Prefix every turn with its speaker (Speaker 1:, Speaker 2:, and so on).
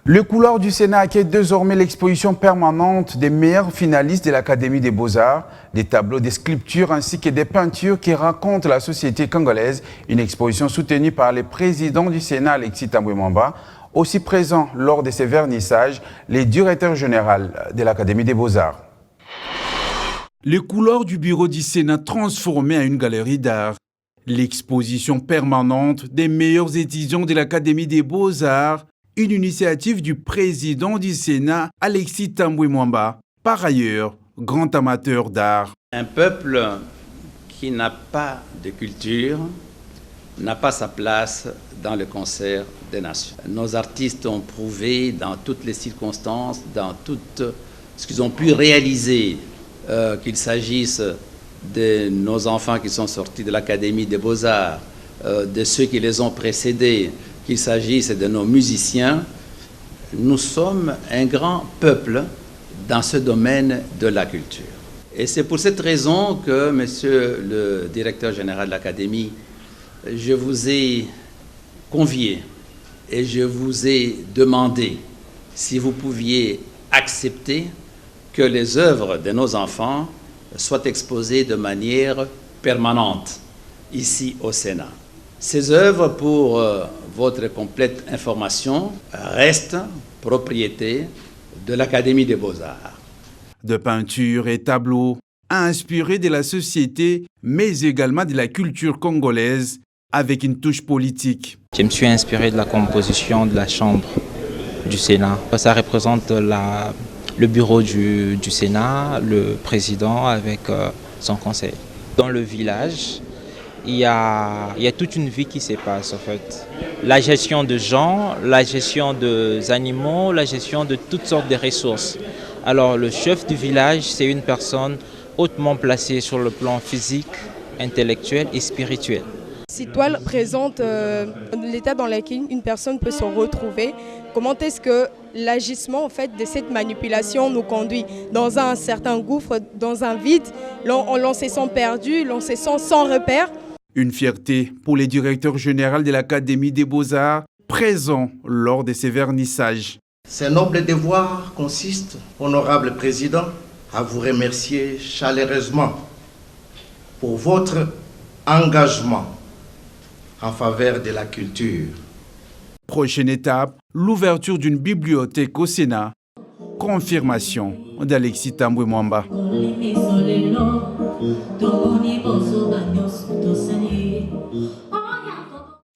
Speaker 1: Le couloir du Sénat accueille désormais l'exposition permanente des meilleurs finalistes de l'Académie des Beaux-Arts, des tableaux, des sculptures ainsi que des peintures qui racontent la société congolaise. Une exposition soutenue par le président du Sénat, Alexis Tambwe Mwamba, aussi présent lors de ces vernissages, le directeur général de l'Académie des Beaux-Arts. Le couloir du bureau du Sénat transformé en une galerie d'art. L'exposition permanente des meilleurs étudiants de l'Académie des Beaux-Arts, une initiative du président du Sénat, Alexis Tambwe Mwamba, par ailleurs grand amateur d'art.
Speaker 2: Un peuple qui n'a pas de culture n'a pas sa place dans le concert des nations. Nos artistes ont prouvé dans toutes les circonstances, dans tout ce qu'ils ont pu réaliser, qu'il s'agisse de nos enfants qui sont sortis de l'Académie des Beaux-Arts, de ceux qui les ont précédés, qu'il s'agisse de nos musiciens, nous sommes un grand peuple dans ce domaine de la culture. Et c'est pour cette raison que, monsieur le directeur général de l'Académie, je vous ai convié et je vous ai demandé si vous pouviez accepter que les œuvres de nos enfants soient exposées de manière permanente ici au Sénat. Ces œuvres, pour votre complète information, restent propriété de l'Académie des Beaux-Arts.
Speaker 1: De peintures et tableaux inspirés de la société, mais également de la culture congolaise, avec une touche politique.
Speaker 3: Je me suis inspiré de la composition de la Chambre du Sénat. Ça représente le bureau du Sénat, le président avec son conseil. Dans le village, il y a toute une vie qui se passe en fait. La gestion de gens, la gestion des animaux, la gestion de toutes sortes de ressources. Alors le chef du village, c'est une personne hautement placée sur le plan physique, intellectuel et spirituel.
Speaker 4: Cette toile présente l'état dans lequel une personne peut se retrouver. Comment est-ce que l'agissement en fait, de cette manipulation nous conduit dans un certain gouffre, dans un vide, l'on se sent perdu, l'on se sent sans repère.
Speaker 1: Une fierté pour le directeur général de l'Académie des Beaux-Arts, présent lors de ces vernissages.
Speaker 5: Ce noble devoir consiste, honorable président, à vous remercier chaleureusement pour votre engagement en faveur de la culture.
Speaker 1: Prochaine étape, l'ouverture d'une bibliothèque au Sénat. Confirmation d'Alexis Tambwe Mwamba.